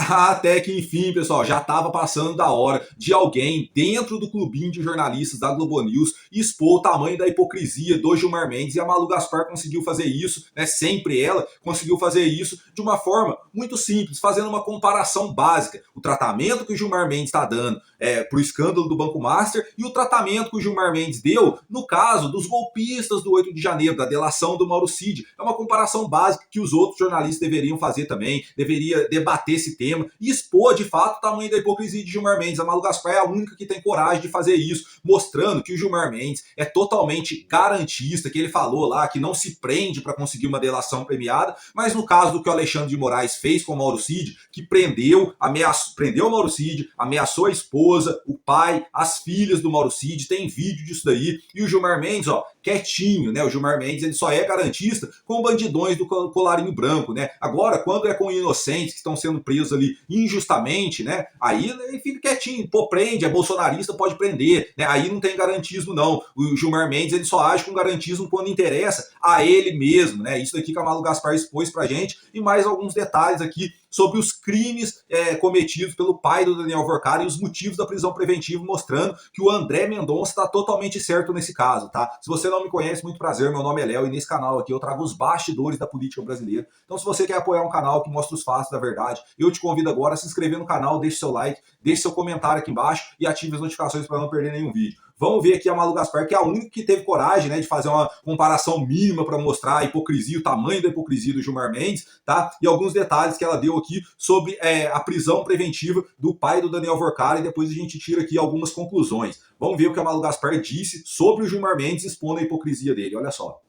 Até que enfim, pessoal, já estava passando da hora de alguém dentro do clubinho de jornalistas da Globo News expor o tamanho da hipocrisia do Gilmar Mendes, e a Malu Gaspar conseguiu fazer isso, né? Sempre ela conseguiu fazer isso de uma forma muito simples, fazendo uma comparação básica. O tratamento que o Gilmar Mendes está dando para o escândalo do Banco Master e o tratamento que o Gilmar Mendes deu no caso dos golpistas do 8 de janeiro, da delação do Mauro Cid. É uma comparação básica que os outros jornalistas deveriam fazer também, deveria debater esse tema e expor de fato o tamanho da hipocrisia de Gilmar Mendes. A Malu Gaspar é a única que tem coragem de fazer isso, mostrando que o Gilmar Mendes é totalmente garantista, que ele falou lá que não se prende para conseguir uma delação premiada, mas no caso do que o Alexandre de Moraes fez com o Mauro Cid, que prendeu o Mauro Cid, ameaçou a esposa, o pai, as filhas do Mauro Cid, tem vídeo disso daí, e o Gilmar Mendes, quietinho, né? O Gilmar Mendes, ele só é garantista com bandidões do colarinho branco, né? Agora, quando é com inocentes que estão sendo presos ali injustamente, né? Aí ele fica quietinho, prende, é bolsonarista, pode prender, né? Aí não tem garantismo, não. O Gilmar Mendes, ele só age com garantismo quando interessa a ele mesmo, né? Isso daqui que a Malu Gaspar expôs pra gente, e mais alguns detalhes aqui sobre os crimes cometidos pelo pai do Daniel Vorcara e os motivos da prisão preventiva, mostrando que o André Mendonça está totalmente certo nesse caso, tá? Se você não me conhece, muito prazer, meu nome é Léo e nesse canal aqui eu trago os bastidores da política brasileira. Então, se você quer apoiar um canal que mostra os fatos da verdade, eu te convido agora a se inscrever no canal, deixe seu like, deixe seu comentário aqui embaixo e ative as notificações para não perder nenhum vídeo. Vamos ver aqui a Malu Gaspar, que é a única que teve coragem, né, de fazer uma comparação mínima para mostrar a hipocrisia, o tamanho da hipocrisia do Gilmar Mendes, tá? E alguns detalhes que ela deu aqui sobre a prisão preventiva do pai do Daniel Vorcara, e depois a gente tira aqui algumas conclusões. Vamos ver o que a Malu Gaspar disse sobre o Gilmar Mendes expondo a hipocrisia dele. Olha só.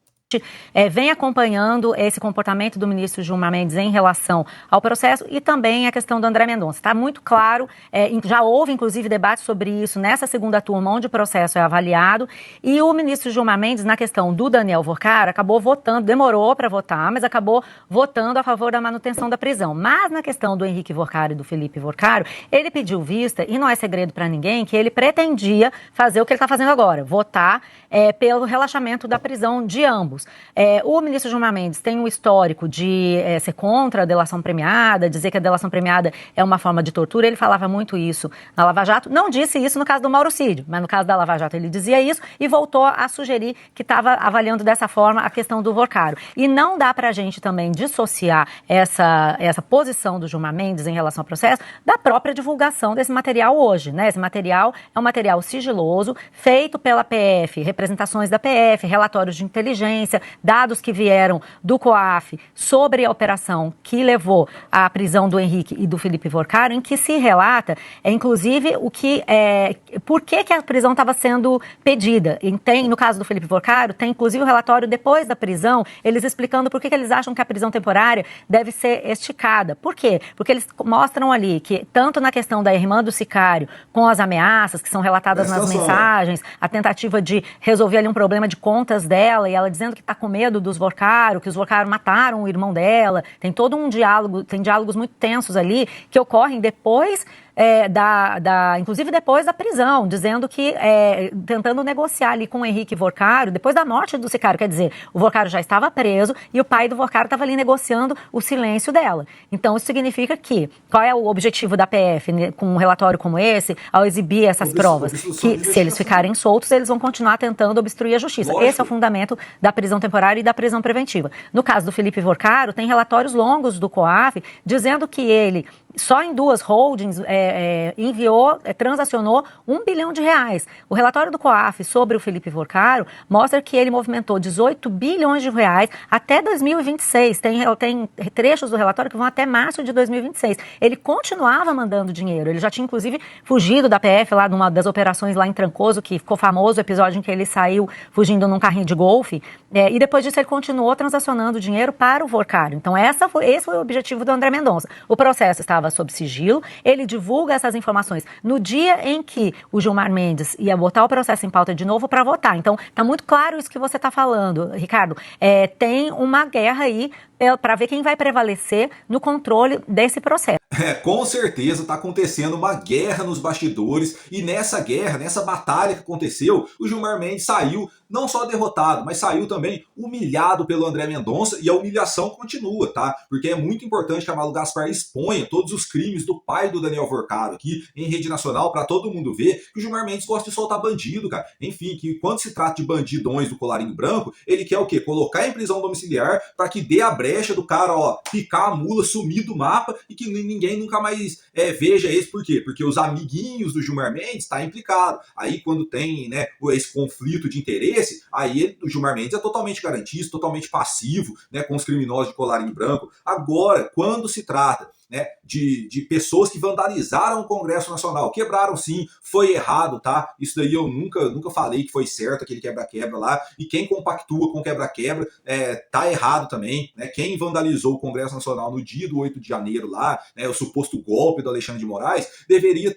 Vem acompanhando esse comportamento do ministro Gilmar Mendes em relação ao processo e também a questão do André Mendonça. Está muito claro, já houve inclusive debate sobre isso nessa segunda turma, onde o processo é avaliado, e o ministro Gilmar Mendes, na questão do Daniel Vorcara, acabou votando, demorou para votar, mas acabou votando a favor da manutenção da prisão. Mas na questão do Henrique Vorcara e do Felipe Vorcaro, ele pediu vista, e não é segredo para ninguém, que ele pretendia fazer o que ele está fazendo agora, votar pelo relaxamento da prisão de ambos. O ministro Gilmar Mendes tem um histórico de ser contra a delação premiada, dizer que a delação premiada é uma forma de tortura. Ele falava muito isso na Lava Jato. Não disse isso no caso do Mauro Cid, mas no caso da Lava Jato ele dizia isso e voltou a sugerir que estava avaliando dessa forma a questão do Vorcaro. E não dá para a gente também dissociar essa posição do Gilmar Mendes em relação ao processo da própria divulgação desse material hoje, né? Esse material é um material sigiloso, feito pela PF, representações da PF, relatórios de inteligência, dados que vieram do COAF sobre a operação que levou à prisão do Henrique e do Felipe Vorcaro, em que se relata, inclusive, por que a prisão estava sendo pedida. E no caso do Felipe Vorcaro, tem inclusive o relatório depois da prisão, eles explicando por que eles acham que a prisão temporária deve ser esticada. Por quê? Porque eles mostram ali que, tanto na questão da irmã do sicário, com as ameaças que são relatadas nas mensagens, a tentativa de resolver ali um problema de contas dela, e ela dizendo que está com medo dos Vorcaro, que os Vorcaro mataram o irmão dela. Tem todo um diálogo, tem diálogos muito tensos ali que ocorrem depois inclusive depois da prisão, dizendo que, tentando negociar ali com o Henrique Vorcaro, depois da morte do sicário, quer dizer, o Vorcaro já estava preso e o pai do Vorcaro estava ali negociando o silêncio dela. Então, isso significa que, qual é o objetivo da PF, né, com um relatório como esse, ao exibir essas provas? Que, se eles ficarem soltos, eles vão continuar tentando obstruir a justiça. Lógico. Esse é o fundamento da prisão temporária e da prisão preventiva. No caso do Felipe Vorcaro, tem relatórios longos do COAF dizendo que ele, só em 2 holdings, transacionou R$1 bilhão. O relatório do COAF sobre o Felipe Vorcaro mostra que ele movimentou R$18 bilhões até 2026. Tem trechos do relatório que vão até março de 2026. Ele continuava mandando dinheiro. Ele já tinha, inclusive, fugido da PF lá numa das operações lá em Trancoso, que ficou famoso o episódio em que ele saiu fugindo num carrinho de golfe. E depois disso ele continuou transacionando dinheiro para o Vorcaro. Então esse foi o objetivo do André Mendonça. O processo estava sob sigilo, ele divulga essas informações no dia em que o Gilmar Mendes ia botar o processo em pauta de novo para votar. Então, tá muito claro isso que você está falando, Ricardo. Tem uma guerra aí para ver quem vai prevalecer no controle desse processo. Com certeza está acontecendo uma guerra nos bastidores, e nessa guerra, nessa batalha que aconteceu, o Gilmar Mendes saiu não só derrotado, mas saiu também humilhado pelo André Mendonça, e a humilhação continua, tá? Porque é muito importante que a Malu Gaspar exponha todos os crimes do pai do Daniel Vorcado aqui em rede nacional para todo mundo ver que o Gilmar Mendes gosta de soltar bandido, cara. Enfim, que quando se trata de bandidões do colarinho branco, ele quer o quê? Colocar em prisão domiciliar para que dê a brecha do cara, ó, picar a mula, sumir do mapa e que ninguém nunca mais veja esse. Por quê? Porque os amiguinhos do Gilmar Mendes estão implicados. Aí quando tem, né, esse conflito de interesse, aí o Gilmar Mendes é totalmente garantista, totalmente passivo, né, com os criminosos de colarinho branco. Agora, quando se trata, né, de pessoas que vandalizaram o Congresso Nacional, quebraram sim, foi errado, tá? Isso daí eu nunca falei que foi certo, aquele quebra-quebra lá, e quem compactua com quebra-quebra tá errado também, né? Quem vandalizou o Congresso Nacional no dia do 8 de janeiro lá, né, o suposto golpe do Alexandre de Moraes, deveria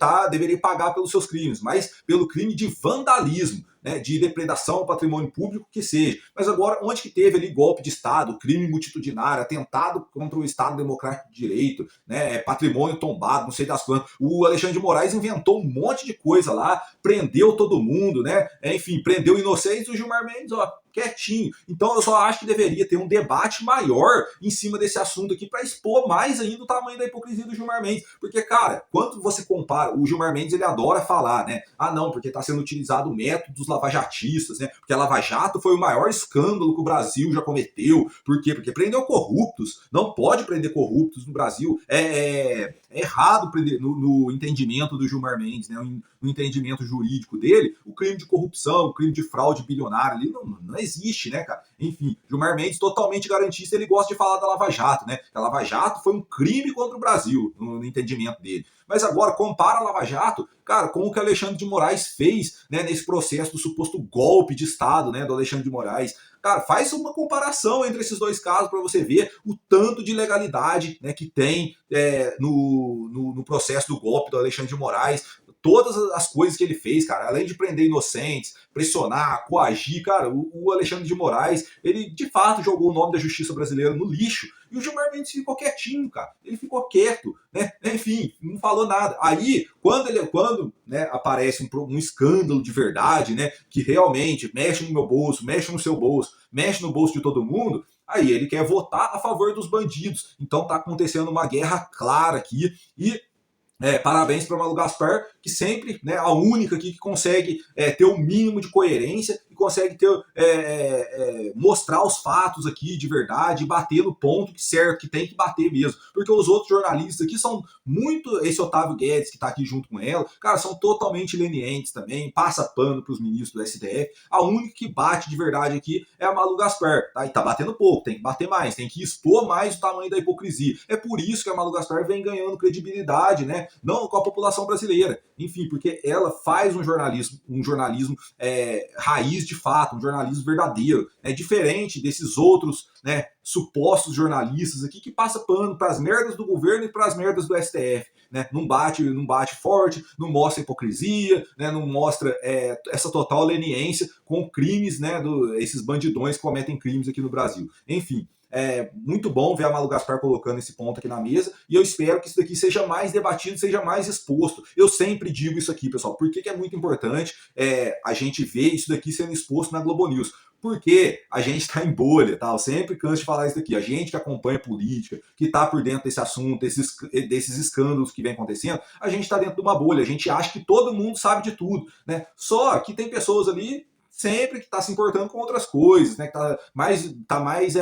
pagar pelos seus crimes, mas pelo crime de vandalismo, né, de depredação ao patrimônio público que seja. Mas agora, onde que teve ali golpe de Estado, crime multitudinário, atentado contra o Estado Democrático de Direito, né, patrimônio tombado, não sei das quantas. O Alexandre de Moraes inventou um monte de coisa lá, prendeu todo mundo, né? Enfim, prendeu inocentes, e o Gilmar Mendes, ó, quietinho. Então eu só acho que deveria ter um debate maior em cima desse assunto aqui para expor mais ainda o tamanho da hipocrisia do Gilmar Mendes. Porque, cara, quando você compara, o Gilmar Mendes ele adora falar, né? Ah, não, porque está sendo utilizado o método dos lavajatistas, né? Porque a Lava Jato foi o maior escândalo que o Brasil já cometeu. Por quê? Porque prendeu corruptos. Não pode prender corruptos no Brasil. É errado prender, no entendimento do Gilmar Mendes, né? No entendimento jurídico dele, o crime de corrupção, o crime de fraude bilionária ali não existe, né, cara? Enfim, Gilmar Mendes, totalmente garantista, ele gosta de falar da Lava Jato, né? A Lava Jato foi um crime contra o Brasil, no entendimento dele. Mas agora, compara a Lava Jato, cara, com o que Alexandre de Moraes fez, né, nesse processo do suposto golpe de Estado, né, do Alexandre de Moraes. Cara, faz uma comparação entre esses dois casos para você ver o tanto de legalidade, né, que tem no processo do golpe do Alexandre de Moraes. Todas as coisas que ele fez, cara, além de prender inocentes, pressionar, coagir, cara, o Alexandre de Moraes, ele de fato jogou o nome da justiça brasileira no lixo, e o Gilmar Mendes ficou quietinho, cara, ele ficou quieto, né, enfim, não falou nada. Aí, quando né, aparece um escândalo de verdade, né, que realmente mexe no meu bolso, mexe no seu bolso, mexe no bolso de todo mundo, aí ele quer votar a favor dos bandidos. Então tá acontecendo uma guerra clara aqui, e parabéns para a Malu Gaspar, que sempre, né, a única aqui que consegue ter o mínimo de coerência e consegue mostrar os fatos aqui de verdade e bater no ponto que certo, que tem que bater mesmo. Porque os outros jornalistas aqui são muito. Esse Otávio Guedes, que está aqui junto com ela, cara, são totalmente lenientes também, passa pano para os ministros do STF. A única que bate de verdade aqui é a Malu Gaspar. Tá? E tá batendo pouco, tem que bater mais, tem que expor mais o tamanho da hipocrisia. É por isso que a Malu Gaspar vem ganhando credibilidade, né? Não com a população brasileira. Enfim, porque ela faz um jornalismo raiz de fato, um jornalismo verdadeiro. É diferente desses outros, né, supostos jornalistas aqui que passa pano para as merdas do governo e para as merdas do STF. Né? Não bate forte, não mostra hipocrisia, né? Não mostra essa total leniência com crimes, né, esses bandidões que cometem crimes aqui no Brasil. Enfim, é muito bom ver a Malu Gaspar colocando esse ponto aqui na mesa, e eu espero que isso daqui seja mais debatido, seja mais exposto. Eu sempre digo isso aqui, pessoal, porque que é muito importante a gente ver isso daqui sendo exposto na Globo News. Porque a gente está em bolha, tá? Eu sempre canso de falar isso daqui. A gente que acompanha política, que está por dentro desse assunto, desses escândalos que vem acontecendo, a gente está dentro de uma bolha. A gente acha que todo mundo sabe de tudo, né? Só que tem pessoas ali sempre que está se importando com outras coisas, né? Que tá mais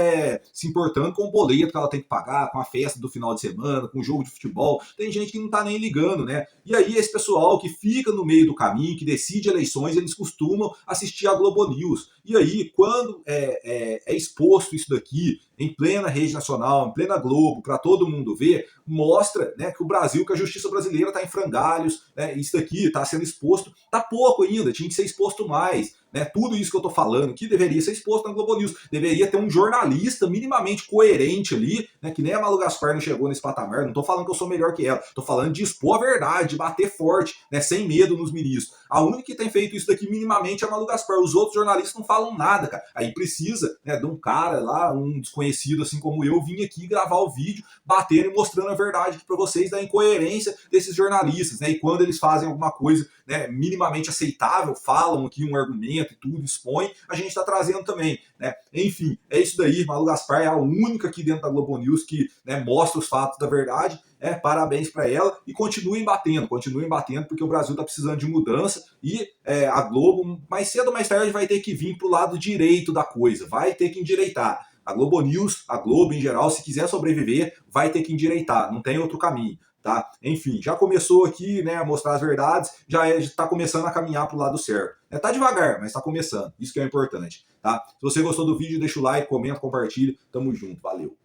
se importando com o boleto que ela tem que pagar, com a festa do final de semana, com o jogo de futebol. Tem gente que não está nem ligando, né? E aí esse pessoal que fica no meio do caminho, que decide eleições, eles costumam assistir a Globo News. E aí, quando é exposto isso daqui em plena rede nacional, em plena Globo, para todo mundo ver, mostra, né, que o Brasil, que a justiça brasileira está em frangalhos, né, isso daqui está sendo exposto, está pouco ainda, tinha que ser exposto mais. Né, tudo isso que eu estou falando aqui deveria ser exposto na Globo News. Deveria ter um jornalista minimamente coerente ali, né, que nem a Malu Gaspar não chegou nesse patamar. Não estou falando que eu sou melhor que ela, estou falando de expor a verdade, de bater forte, né, sem medo nos ministros. A única que tem feito isso daqui minimamente é a Malu Gaspar. Os outros jornalistas não falam nada, cara. Aí precisa, né, de um cara lá, um desconhecido assim como eu, vir aqui gravar o vídeo, batendo e mostrando a verdade para vocês da incoerência desses jornalistas, né? E quando eles fazem alguma coisa né, minimamente aceitável, falam aqui um argumento e tudo, expõem, a gente está trazendo também, né? Enfim, é isso daí. Malu Gaspar é a única aqui dentro da Globo News que, né, mostra os fatos da verdade. Parabéns para ela e continuem batendo, porque o Brasil está precisando de mudança e a Globo, mais cedo ou mais tarde, vai ter que vir para o lado direito da coisa, vai ter que endireitar. A Globo News, a Globo em geral, se quiser sobreviver, vai ter que endireitar, não tem outro caminho. Tá? Enfim, já começou aqui, né, a mostrar as verdades, já está começando a caminhar para o lado certo. Tá devagar, mas está começando. Isso que é importante. Tá? Se você gostou do vídeo, deixa o like, comenta, compartilha. Tamo junto. Valeu.